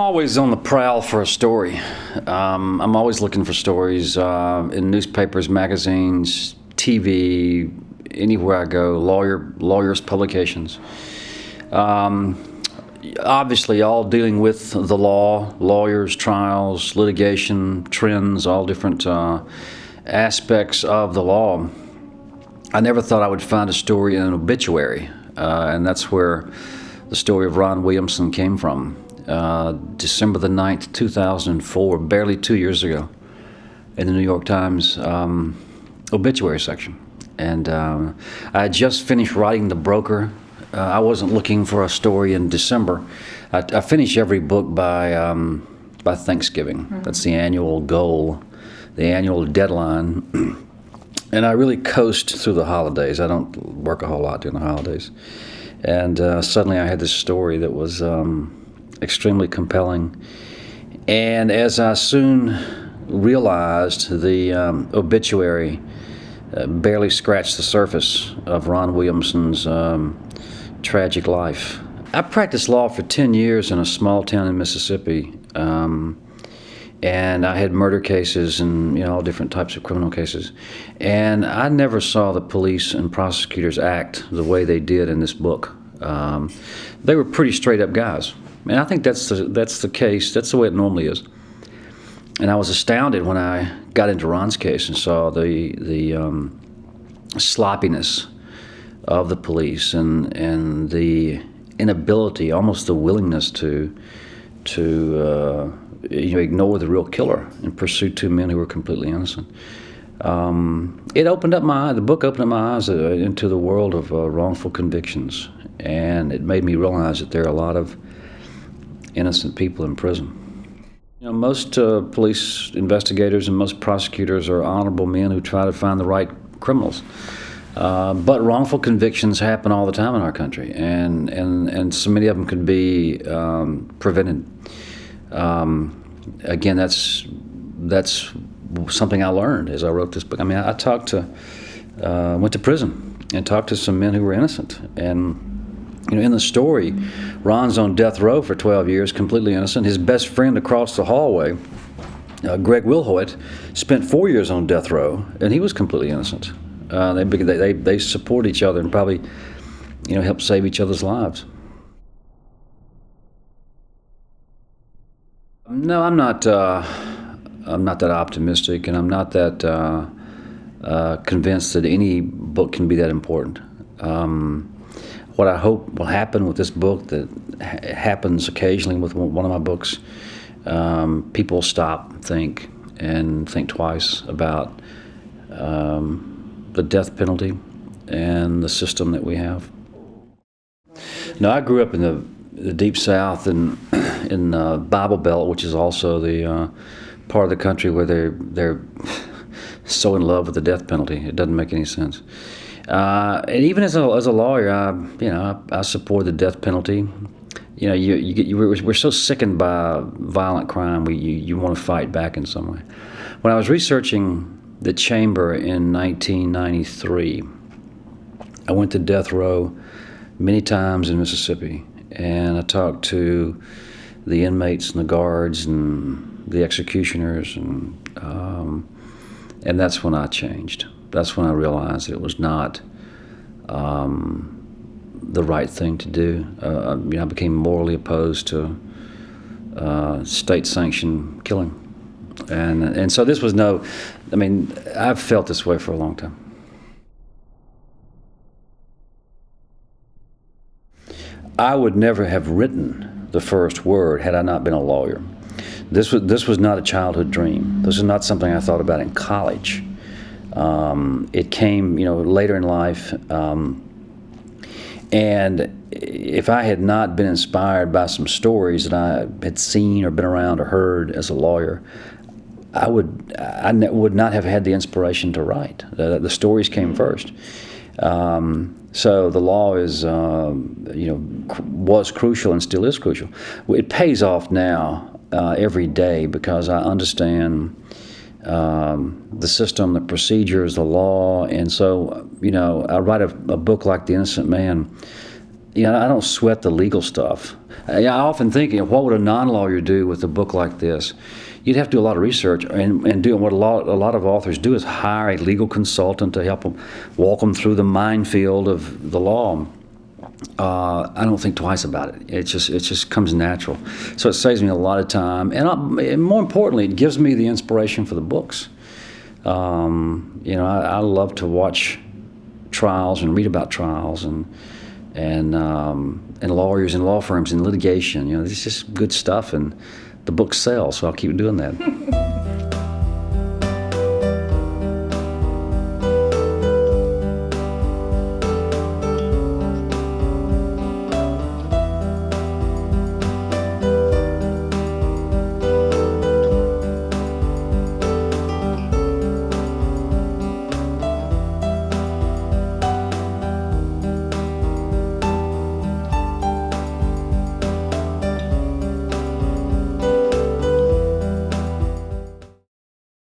always on the prowl for a story. I'm always looking for stories in newspapers, magazines, TV, anywhere I go, lawyers' publications. Obviously, all dealing with the law, lawyers, trials, litigation, trends, all different aspects of the law. I never thought I would find a story in an obituary, and that's where the story of Ron Williamson came from. December the 9th, 2004, barely 2 years ago, in the New York Times obituary section. And I had just finished writing The Broker. I wasn't looking for a story in December. I finish every book by Thanksgiving. Mm-hmm. That's the annual goal, the annual deadline. And I really coast through the holidays. I don't work a whole lot during the holidays. And suddenly I had this story that was extremely compelling. And as I soon realized, the obituary barely scratched the surface of Ron Williamson's tragic life. I practiced law for 10 years in a small town in Mississippi. And I had murder cases and all different types of criminal cases. And I never saw the police and prosecutors act the way they did in this book. They were pretty straight up guys. And I think that's the case. That's the way it normally is. And I was astounded when I got into Ron's case and saw the sloppiness of the police and the inability, almost the willingness to ignore the real killer and pursue two men who were completely innocent. It opened up my eyes. The book opened up my eyes into the world of wrongful convictions, and it made me realize that there are a lot of innocent people in prison. Most police investigators and most prosecutors are honorable men who try to find the right criminals. But wrongful convictions happen all the time in our country, and so many of them could be prevented. Again, that's something I learned as I wrote this book. I mean, I went to prison and talked to some men who were innocent. And, in the story, Ron's on death row for 12 years, completely innocent. His best friend across the hallway, Greg Wilhoit, spent 4 years on death row, and he was completely innocent. They support each other and probably, help save each other's lives. No, I'm not that optimistic, and I'm not that convinced that any book can be that important. What I hope will happen with this book, that happens occasionally with one of my books, people stop, think twice about the death penalty and the system that we have. No, I grew up in the Deep South and in Bible Belt, which is also the part of the country where they're so in love with the death penalty. It doesn't make any sense. And even as a lawyer, I support the death penalty. We're so sickened by violent crime. You want to fight back in some way. When I was researching the chamber in 1993, I went to death row many times in Mississippi, and I talked to the inmates and the guards and the executioners, and that's when I changed. That's when I realized it was not the right thing to do. I became morally opposed to state-sanctioned killing, and so this was I've felt this way for a long time. I would never have written the first word had I not been a lawyer. This was not a childhood dream. This is not something I thought about in college. It came, later in life. And if I had not been inspired by some stories that I had seen or been around or heard as a lawyer, I would not have had the inspiration to write. The stories came first. So the law was crucial and still is crucial. It pays off now every day because I understand the system, the procedures, the law, and so I write a book like The Innocent Man. I don't sweat the legal stuff. I often think, what would a non-lawyer do with a book like this? You'd have to do a lot of research, and do what a lot of authors do is hire a legal consultant to help them walk them through the minefield of the law. I don't think twice about it. It just comes natural. So it saves me a lot of time, and more importantly, it gives me the inspiration for the books. I love to watch trials and read about trials and lawyers and law firms and litigation. It's just good stuff, and the books sell, so I'll keep doing that.